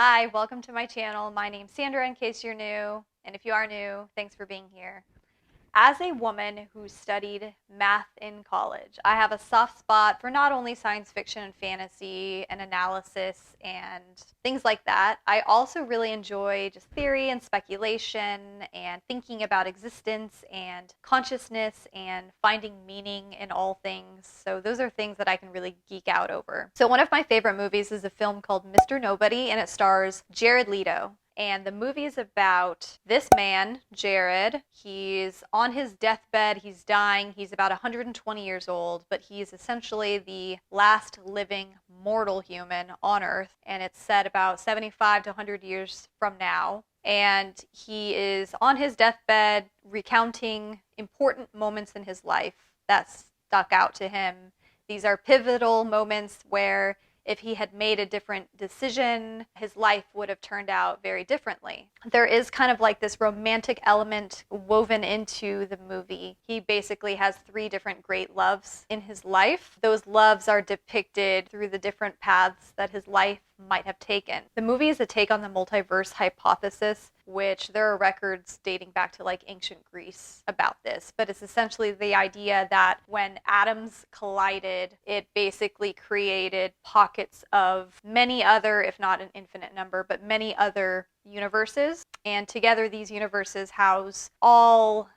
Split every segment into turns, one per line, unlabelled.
Hi, welcome to my channel. My name's Sandra in case you're new, and if you are new, thanks for being here. As a woman who studied math in college, I have a soft spot for not only science fiction and fantasy and analysis and things like that. I also really enjoy just theory and speculation and thinking about existence and consciousness and finding meaning in all things. So those are things that I can really geek out over. So one of my favorite movies is a film called Mr. Nobody, and it stars Jared Leto. And the movie is about this man, Jared. He's on his deathbed. He's dying. He's about 120 years old, but he's essentially the last living mortal human on Earth. And it's set about 75 to 100 years from now. And he is on his deathbed recounting important moments in his life that stuck out to him. These are pivotal moments where if he had made a different decision, his life would have turned out very differently. There is kind of like this romantic element woven into the movie. He basically has 3 different great loves in his life. Those loves are depicted through the different paths that his life might have taken. The movie is a take on the Multiverse Hypothesis, which there are records dating back to like ancient Greece about this, but it's essentially the idea that when atoms collided, it basically created pockets of many other, if not an infinite number, but many other universes. And together these universes house all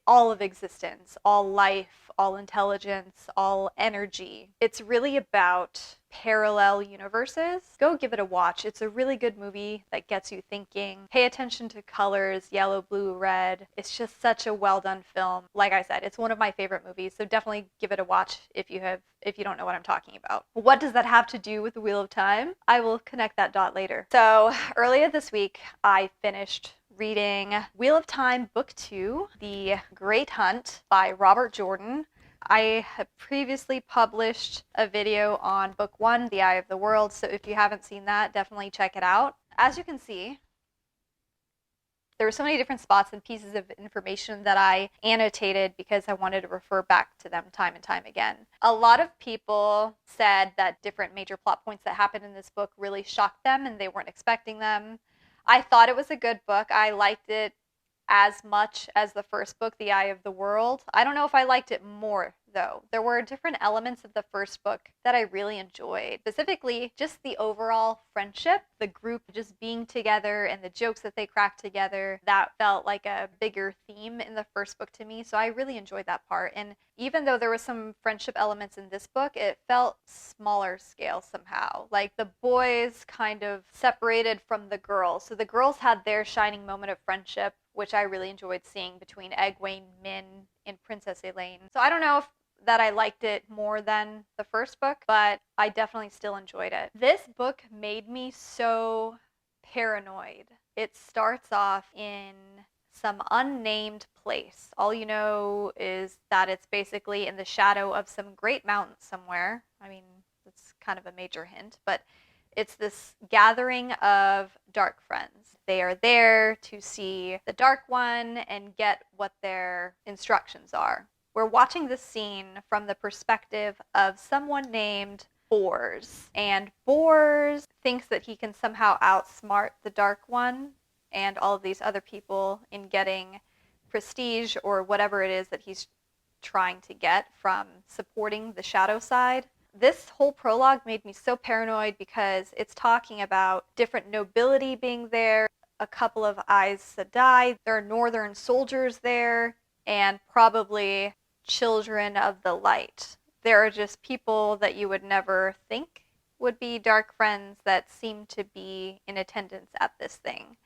of existence, all life, all intelligence, all energy. It's really about parallel universes. Go give it a watch. It's a really good movie that gets you thinking. Pay attention to colors, yellow, blue, red. It's just such a well done film. Like I said, it's one of my favorite movies, so definitely give it a watch if you don't know what I'm talking about. What does that have to do with the Wheel of Time? I will connect that dot later. So earlier this week, I finished reading Wheel of Time Book 2, The Great Hunt by Robert Jordan. I had previously published a video on Book 1, The Eye of the World, so if you haven't seen that, definitely check it out. As you can see, there were so many different spots and pieces of information that I annotated because I wanted to refer back to them time and time again. A lot of people said that different major plot points that happened in this book really shocked them and they weren't expecting them. I thought it was a good book. I liked it as much as the first book, The Eye of the World. I don't know if I liked it more, though. There were different elements of the first book that I really enjoyed. Specifically, just the overall friendship, the group just being together and the jokes that they cracked together. That felt like a bigger theme in the first book to me, so I really enjoyed that part. And even though there was some friendship elements in this book, it felt smaller scale somehow. Like the boys kind of separated from the girls. So the girls had their shining moment of friendship, which I really enjoyed seeing between Egwene, Min, and Princess Elaine. So I don't know if that I liked it more than the first book, but I definitely still enjoyed it. This book made me so paranoid. It starts off in some unnamed place. All you know is that it's basically in the shadow of some great mountain somewhere. I mean, it's kind of a major hint, but it's this gathering of dark friends. They are there to see the Dark One and get what their instructions are. We're watching this scene from the perspective of someone named Bors. And Bors thinks that he can somehow outsmart the Dark One and all of these other people in getting prestige or whatever it is that he's trying to get from supporting the shadow side. This whole prologue made me so paranoid because it's talking about different nobility being there, a couple of Aes Sedai, there are northern soldiers there, and probably children of the light. There are just people that you would never think would be dark friends that seem to be in attendance at this thing.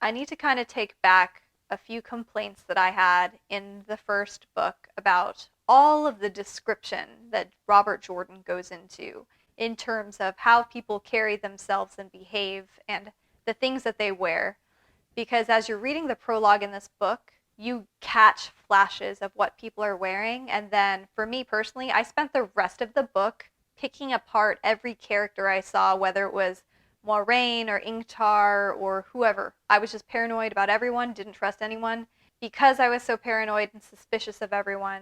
I need to kind of take back a few complaints that I had in the first book about all of the description that Robert Jordan goes into in terms of how people carry themselves and behave and the things that they wear. Because as you're reading the prologue in this book, you catch flashes of what people are wearing. And then for me personally, I spent the rest of the book picking apart every character I saw, whether it was Moiraine or Ingtar or whoever. I was just paranoid about everyone, didn't trust anyone. Because I was so paranoid and suspicious of everyone,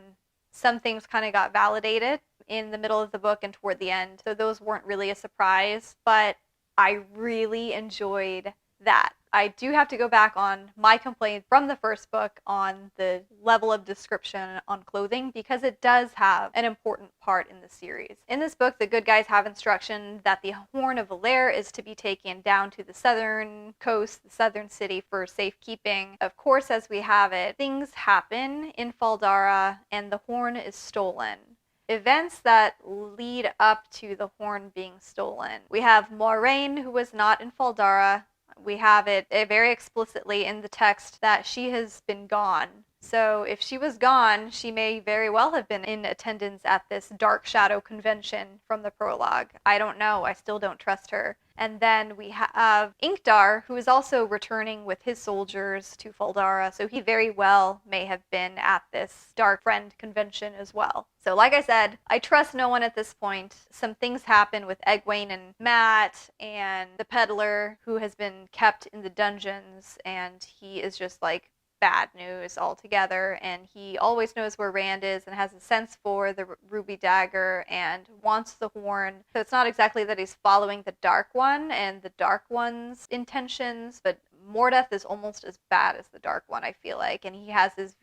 some things kind of got validated in the middle of the book and toward the end. So those weren't really a surprise. But I really enjoyed that. I do have to go back on my complaint from the first book on the level of description on clothing, because it does have an important part in the series. In this book, the good guys have instruction that the Horn of Valere is to be taken down to the southern coast, the southern city, for safekeeping. Of course, as we have it, things happen in Faldara and the horn is stolen. Events that lead up to the horn being stolen. We have Moiraine, who was not in Faldara. We have it very explicitly in the text that she has been gone. So if she was gone, she may very well have been in attendance at this Dark Shadow convention from the prologue. I don't know. I still don't trust her. And then we have Inkdar, who is also returning with his soldiers to Faldara, so he very well may have been at this Dark Friend convention as well. So like I said, I trust no one at this point. Some things happen with Egwene and Matt and the peddler, who has been kept in the dungeons, and he is just like bad news altogether, and he always knows where Rand is and has a sense for the ruby dagger and wants the horn. So it's not exactly that he's following the Dark One and the Dark One's intentions, but Mordeth is almost as bad as the Dark One, I feel like, and he has his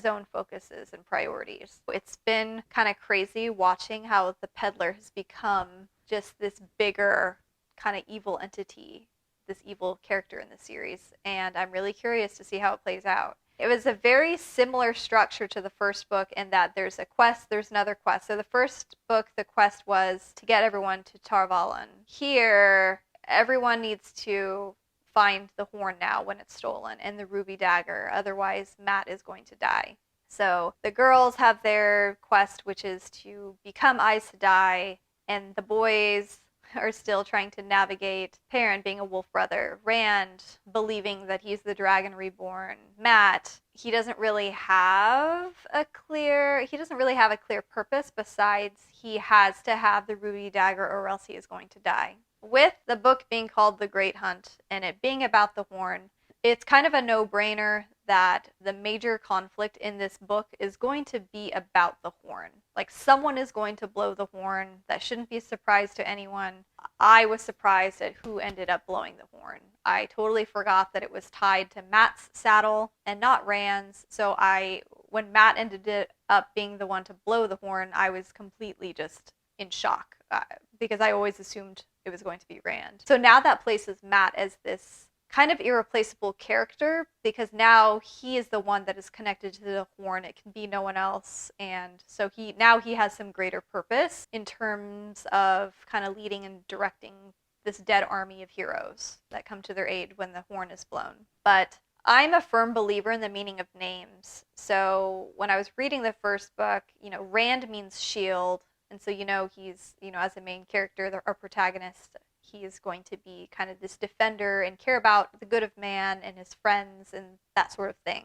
own focuses and priorities. It's been kind of crazy watching how the peddler has become just this bigger kind of evil entity, this evil character in the series, and I'm really curious to see how it plays out. It was a very similar structure to the first book in that there's a quest, there's another quest. So the first book, the quest was to get everyone to Tar Valon. Here, everyone needs to find the horn now when it's stolen and the ruby dagger, otherwise Matt is going to die. So the girls have their quest, which is to become Aes Sedai, and the boys are still trying to navigate Perrin being a wolf brother, Rand believing that he's the dragon reborn, Matt, he doesn't really have a clear purpose besides he has to have the ruby dagger or else he is going to die. With the book being called The Great Hunt and it being about the horn, it's kind of a no-brainer that the major conflict in this book is going to be about the horn. Like, someone is going to blow the horn. That shouldn't be a surprise to anyone. I was surprised at who ended up blowing the horn. I totally forgot that it was tied to Matt's saddle and not Rand's. So when Matt ended up being the one to blow the horn, I was completely just in shock because I always assumed it was going to be Rand. So now that places Matt as this kind of irreplaceable character, because now he is the one that is connected to the horn. It can be no one else, and so he has some greater purpose in terms of kind of leading and directing this dead army of heroes that come to their aid when the horn is blown. But I'm a firm believer in the meaning of names. So when I was reading the first book, Rand means shield, and so he's as a main character, our protagonist, he is going to be kind of this defender and care about the good of man and his friends and that sort of thing,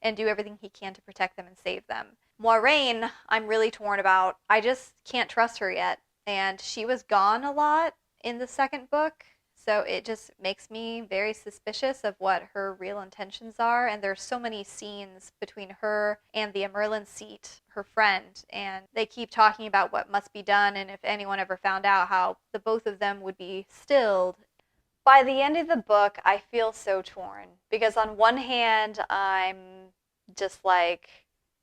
and do everything he can to protect them and save them. Moiraine, I'm really torn about. I just can't trust her yet, and she was gone a lot in the second book, so it just makes me very suspicious of what her real intentions are, and there's so many scenes between her and the Merlin Seat, her friend, and they keep talking about what must be done, and if anyone ever found out, how the both of them would be stilled. By the end of the book, I feel so torn, because on one hand, I'm just like,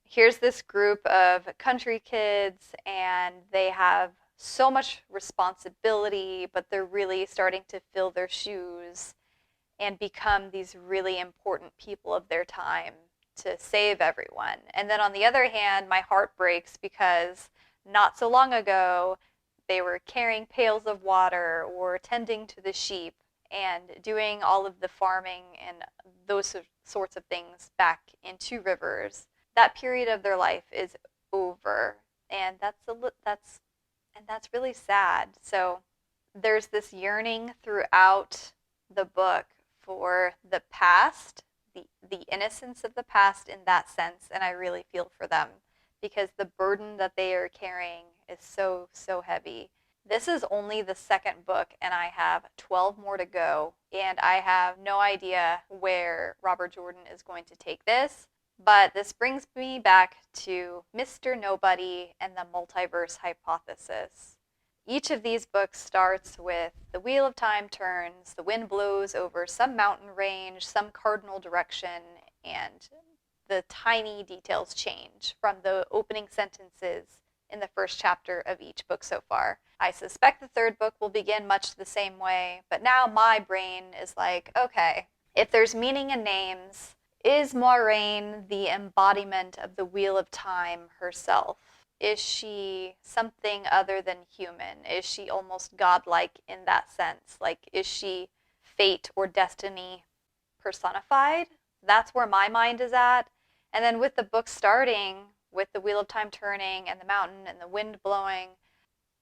here's this group of country kids, and they have so much responsibility, but they're really starting to fill their shoes and become these really important people of their time to save everyone. And then on the other hand, my heart breaks because not so long ago, they were carrying pails of water or tending to the sheep and doing all of the farming and those sorts of things back in Two Rivers. That period of their life is over, and that's really sad. So there's this yearning throughout the book for the past, the innocence of the past in that sense, and I really feel for them because the burden that they are carrying is so, so heavy. This is only the second book, and I have 12 more to go, and I have no idea where Robert Jordan is going to take this, but this brings me back to Mr. Nobody and the Multiverse Hypothesis. Each of these books starts with the wheel of time turns, the wind blows over some mountain range, some cardinal direction, and the tiny details change from the opening sentences in the first chapter of each book so far. I suspect the third book will begin much the same way, but now my brain is like, okay, if there's meaning in names, is Moiraine the embodiment of the Wheel of Time herself? Is she something other than human? Is she almost godlike in that sense? Like, is she fate or destiny personified? That's where my mind is at. And then with the book starting, with the wheel of time turning and the mountain and the wind blowing,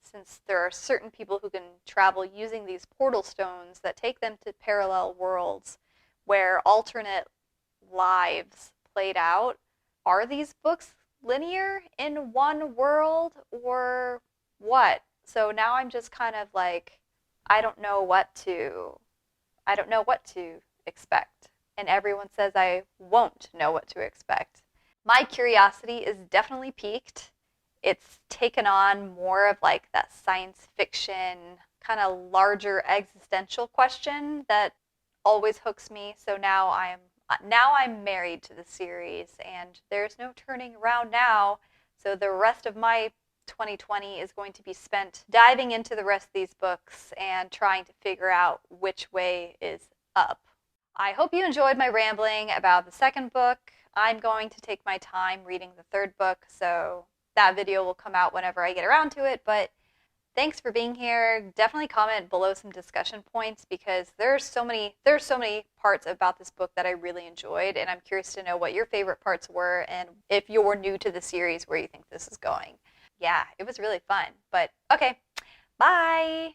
since there are certain people who can travel using these portal stones that take them to parallel worlds where alternate lives played out, are these books linear in one world or what? So now I'm just kind of like, I don't know what to expect. And everyone says I won't know what to expect. My curiosity is definitely piqued. It's taken on more of like that science fiction, kind of larger existential question that always hooks me. So now I'm married to the series, and there's no turning around now. So the rest of my 2020 is going to be spent diving into the rest of these books and trying to figure out which way is up. I hope you enjoyed my rambling about the second book. I'm going to take my time reading the third book, so that video will come out whenever I get around to it, but thanks for being here. Definitely comment below some discussion points because there's so many parts about this book that I really enjoyed, and I'm curious to know what your favorite parts were and if you're new to the series, where you think this is going. Yeah, it was really fun. But okay, bye.